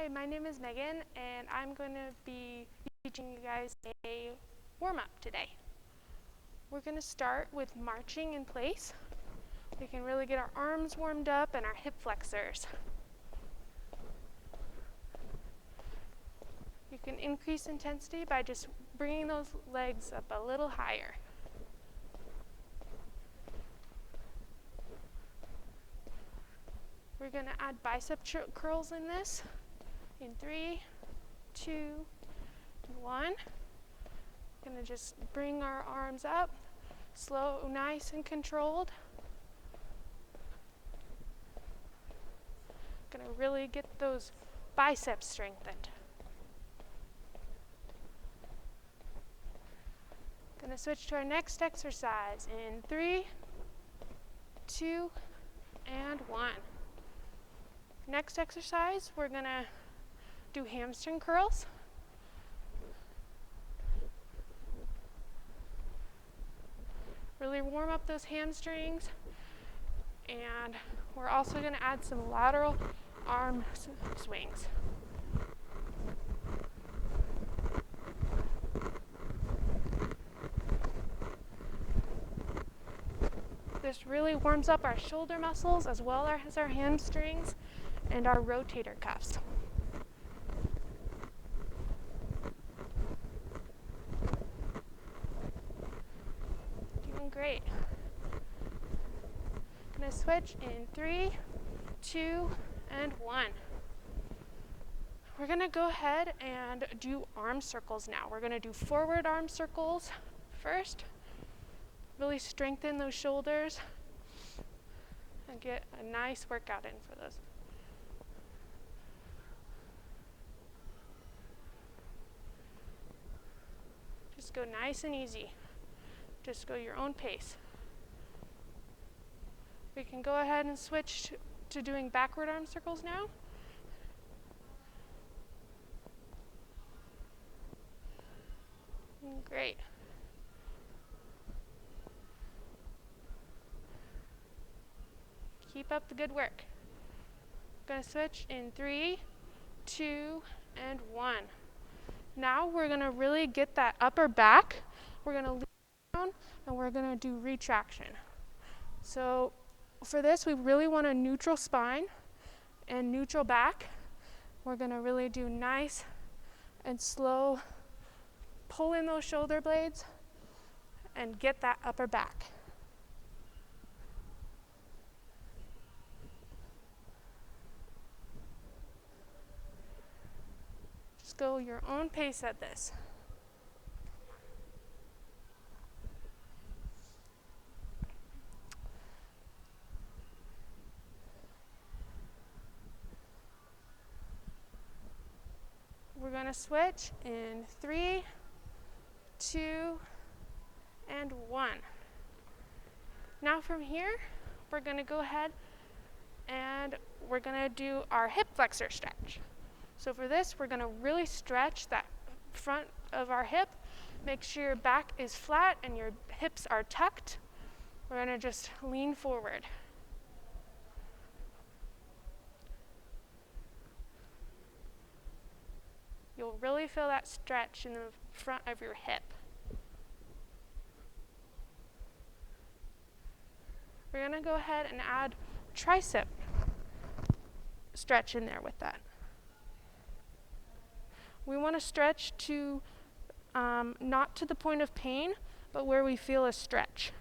Hi, my name is Megan, and I'm going to be teaching you guys a warm-up today. We're going to start with marching in place. We can really get our arms warmed up and our hip flexors. You can increase intensity by just bringing those legs up a little higher. We're going to add bicep curls in this. In 3, 2, 1. Going to just bring our arms up, slow, nice and controlled. Going to really get those biceps strengthened. Going to switch to our next exercise in 3, 2, and 1. Next exercise, we're going to do hamstring curls. Really warm up those hamstrings. And we're also going to add some lateral arm swings. This really warms up our shoulder muscles as well as our hamstrings and our rotator cuffs. Doing great. Going to switch in 3, 2, and 1. We're going to go ahead and do arm circles now. We're going to do forward arm circles first. Really strengthen those shoulders and get a nice workout in for those. Just go nice and easy. Just go your own pace. We can go ahead and switch to doing backward arm circles now. Great. Keep up the good work. Going to switch in 3, 2, and 1. Now we're going to really get that upper back. We're going to lean down and we're going to do retraction. So for this, we really want a neutral spine and neutral back. We're going to really do nice and slow, pull in those shoulder blades and get that upper back. Just go your own pace at this. We're going to switch in 3, 2, and 1. Now from here, we're going to go ahead and we're going to do our hip flexor stretch. So for this, we're going to really stretch that front of our hip. Make sure your back is flat and your hips are tucked. We're going to just lean forward. You'll really feel that stretch in the front of your hip. We're going to go ahead and add tricep stretch in there with that. We want to stretch to not to the point of pain, but where we feel a stretch.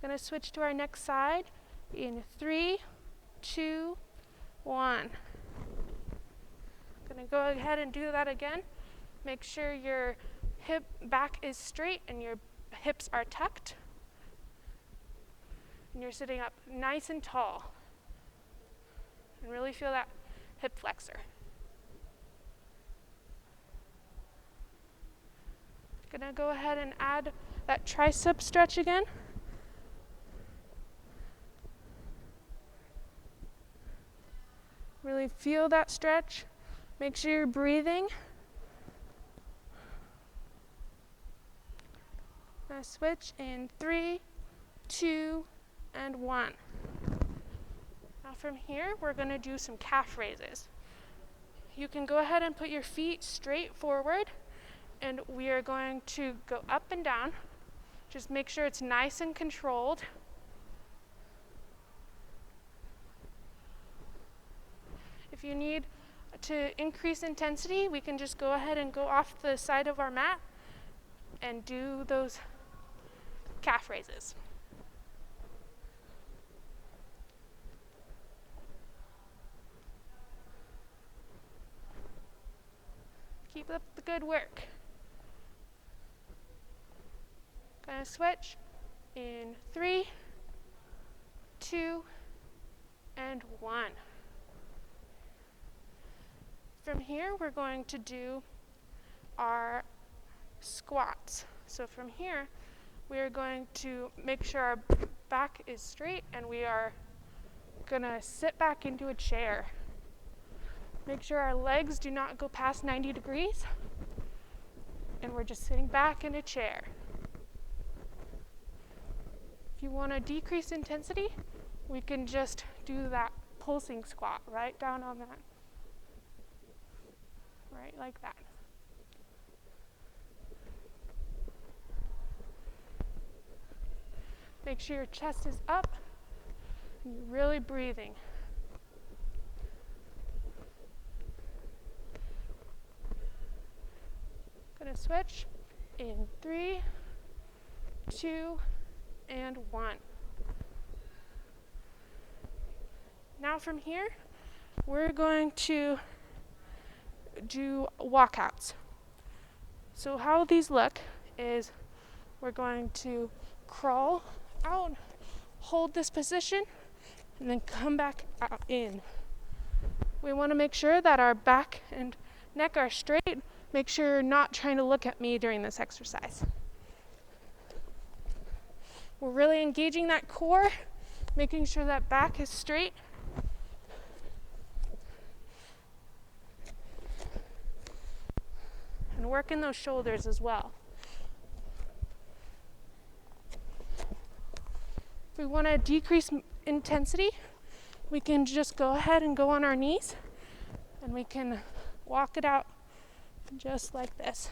Going to switch to our next side in 3, 2, 1. Going to go ahead and do that again. Make sure your hip back is straight and your hips are tucked. And you're sitting up nice and tall. And really feel that hip flexor. Going to go ahead and add that tricep stretch again. Really feel that stretch. Make sure you're breathing. Now switch in 3, 2, and 1. Now from here, we're going to do some calf raises. You can go ahead and put your feet straight forward, and we are going to go up and down. Just make sure it's nice and controlled. If you need to increase intensity, we can just go ahead and go off the side of our mat and do those calf raises. Keep up the good work. Gonna switch in 3, 2, and 1. From here, we're going to do our squats. So from here, we are going to make sure our back is straight, and we are gonna sit back into a chair. Make sure our legs do not go past 90 degrees, and we're just sitting back in a chair. If you want to decrease intensity, we can just do that pulsing squat right down on that. Right like that. Make sure your chest is up and you're really breathing. Gonna switch in 3, 2, and 1. Now from here, we're going to do walkouts. So how these look is we're going to crawl out, hold this position, and then come back out in. We want to make sure that our back and neck are straight. Make sure you're not trying to look at me during this exercise. We're really engaging that core, making sure that back is straight. And working those shoulders as well. If we want to decrease intensity, we can just go ahead and go on our knees, and we can walk it out just like this.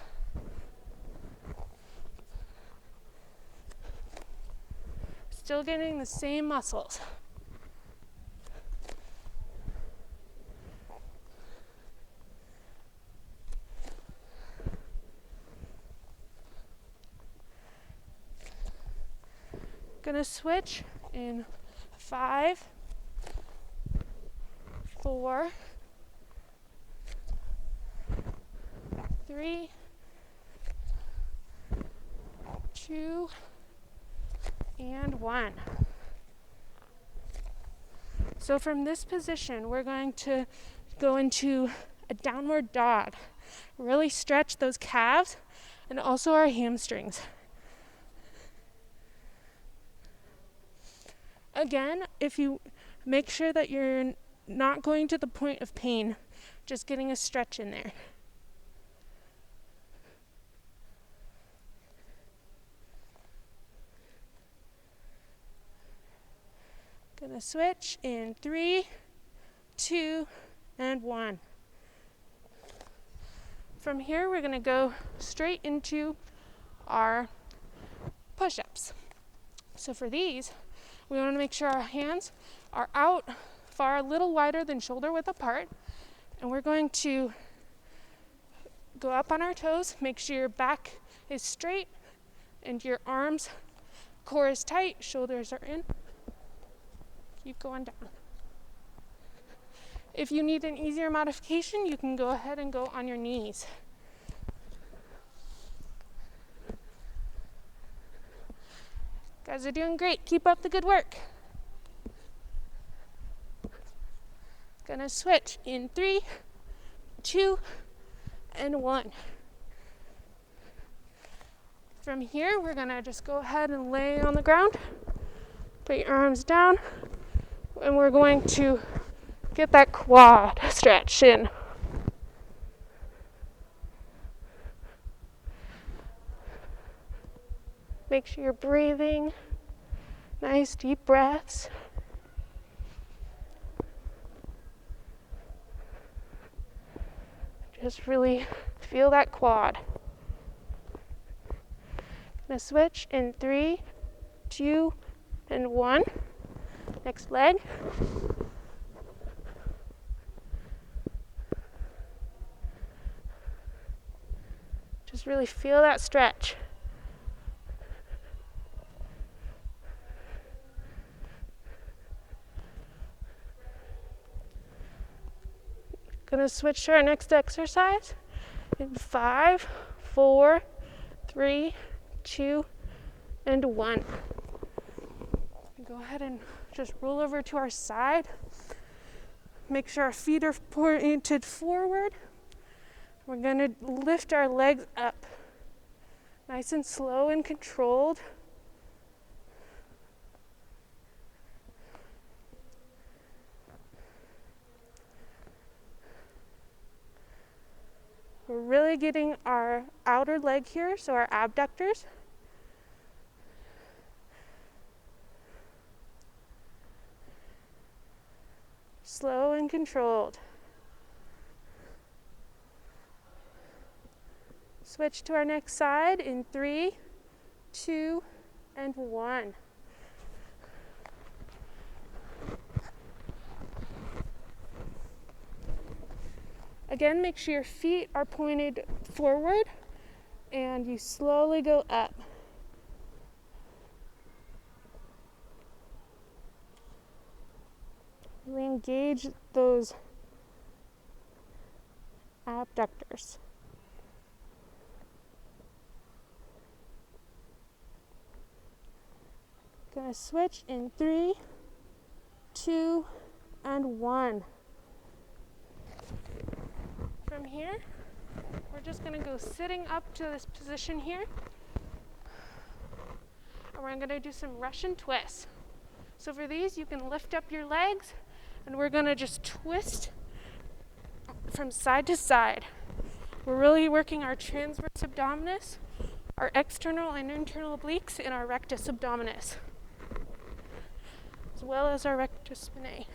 Still getting the same muscles. Gonna switch in 5, 4, 3, 2, and 1. So from this position, we're going to go into a downward dog. Really stretch those calves and also our hamstrings. Again, if you make sure that you're not going to the point of pain, just getting a stretch in there. Gonna switch in 3, 2, and 1. From here, we're gonna go straight into our push-ups. So for these, we want to make sure our hands are out far, a little wider than shoulder width apart. And we're going to go up on our toes, make sure your back is straight and your arms, core is tight, shoulders are in. Keep going down. If you need an easier modification, you can go ahead and go on your knees. Guys are doing great. Keep up the good work. Gonna switch in 3, 2, and 1. From here, we're gonna just go ahead and lay on the ground. Put your arms down, and we're going to get that quad stretch in. Make sure you're breathing. Nice deep breaths. Just really feel that quad. Gonna switch in 3, 2, and 1. Next leg. Just really feel that stretch. Gonna switch to our next exercise in 5, 4, 3, 2, and 1. Go ahead and just roll over to our side. Make sure our feet are pointed forward. We're gonna lift our legs up. Nice and slow and controlled. We're really getting our outer leg here, so our abductors. Slow and controlled. Switch to our next side in 3, 2, and 1. Again, make sure your feet are pointed forward and you slowly go up. Really engage those abductors. Gonna switch in 3, 2, and 1. From here, we're just gonna go sitting up to this position here. And we're gonna do some Russian twists. So for these, you can lift up your legs, and we're gonna just twist from side to side. We're really working our transverse abdominis, our external and internal obliques, and our rectus abdominis, as well as our rectus spinae.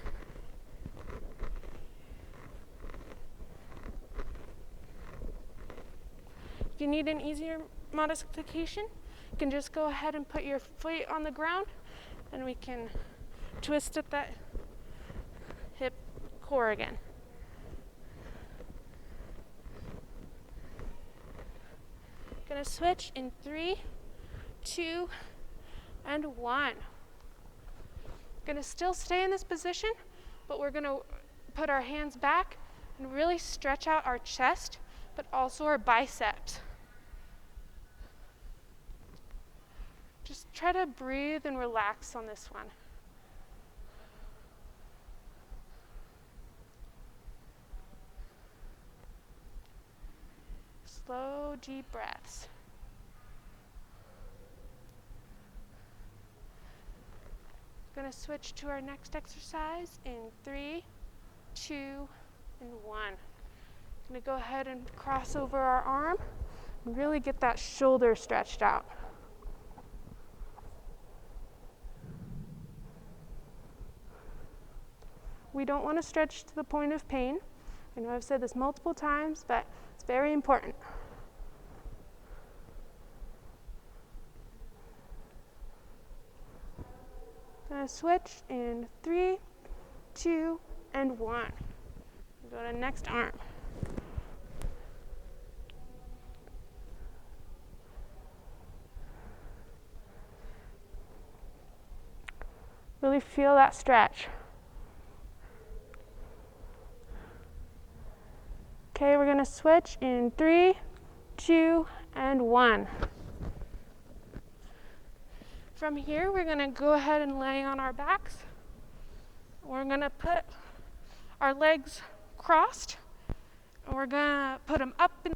If you need an easier modification, you can just go ahead and put your foot on the ground, and we can twist at that hip core again. Gonna switch in 3, 2, and 1. Gonna still stay in this position, but we're gonna put our hands back and really stretch out our chest, but also our biceps. Just try to breathe and relax on this one. Slow, deep breaths. Gonna switch to our next exercise in 3, 2, and 1. Gonna go ahead and cross over our arm and really get that shoulder stretched out. We don't want to stretch to the point of pain. I know I've said this multiple times, but it's very important. Gonna switch in 3, 2, and 1. Go to next arm. Really feel that stretch. Okay, we're gonna switch in 3, 2, and 1. From here, we're gonna go ahead and lay on our backs. We're gonna put our legs crossed, and we're gonna put them up and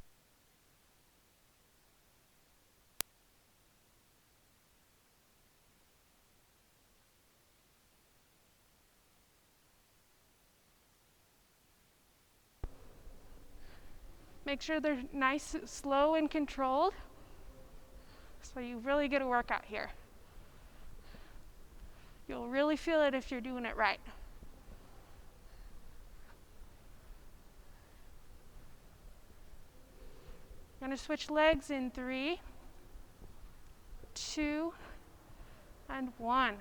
make sure they're nice, slow, and controlled. So you really get a workout here. You'll really feel it if you're doing it right. We're going to switch legs in 3, 2, and 1.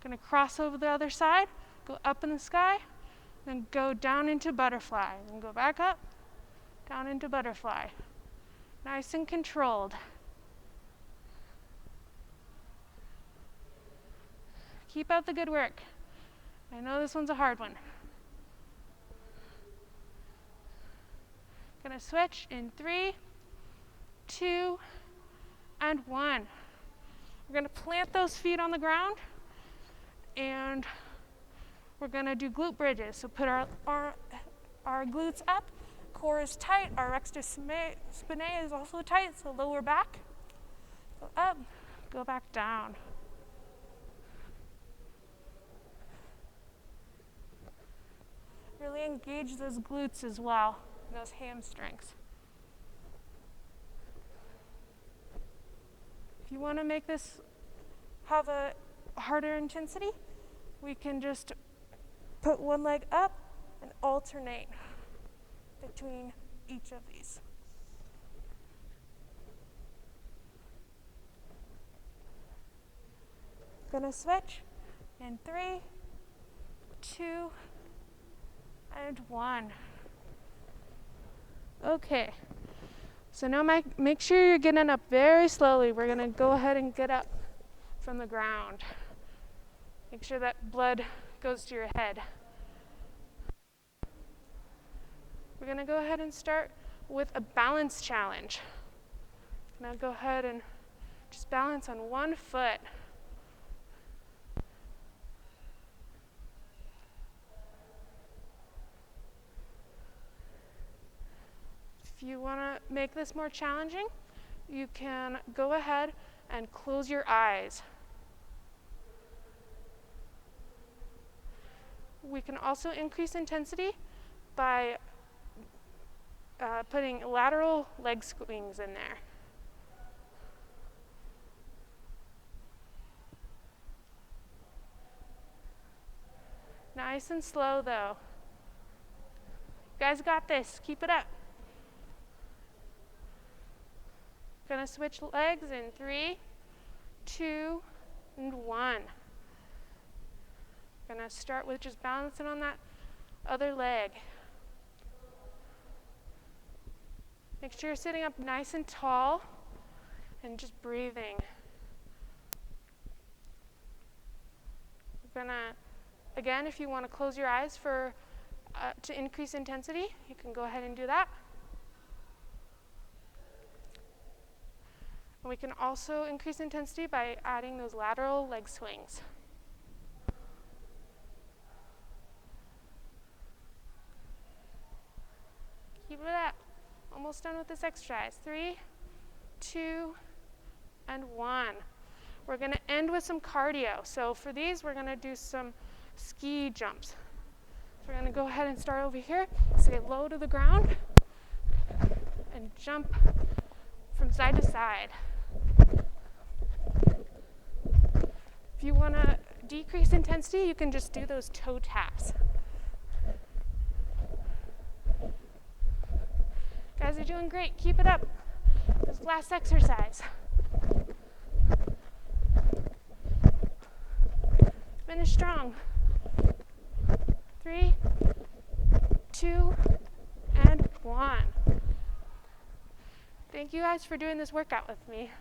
Going to cross over the other side, go up in the sky, then go down into butterfly, then go back up, down into butterfly. Nice and controlled. Keep up the good work. I know this one's a hard one. Gonna switch in 3, 2, and 1. We're gonna plant those feet on the ground, and we're gonna do glute bridges. So put our glutes up, core is tight, our rectus spinae is also tight, so lower back. Go up, go back down. Really engage those glutes as well, those hamstrings. If you want to make this have a harder intensity, we can just put one leg up and alternate between each of these. Gonna switch in 3, 2, and 1. Okay, so now make sure you're getting up very slowly. We're gonna go ahead and get up from the ground. Make sure that blood goes to your head. We're gonna go ahead and start with a balance challenge. Now go ahead and just balance on one foot. If you want to make this more challenging, you can go ahead and close your eyes. We can also increase intensity by putting lateral leg swings in there. Nice and slow though. You guys got this. Keep it up. Gonna switch legs in 3, 2, and 1. Gonna start with just balancing on that other leg. Make sure you're sitting up nice and tall and just breathing. We're gonna, again, if you want to close your eyes to increase intensity, you can go ahead and do that. And we can also increase intensity by adding those lateral leg swings. Keep it up. Almost done with this exercise. 3, 2, and 1. We're going to end with some cardio. So for these, we're going to do some ski jumps. So we're going to go ahead and start over here. Stay low to the ground and jump from side to side. If you want to decrease intensity, you can just do those toe taps. Guys are doing great. Keep it up. This last exercise. Finish strong. 3, 2, and 1. Thank you guys for doing this workout with me.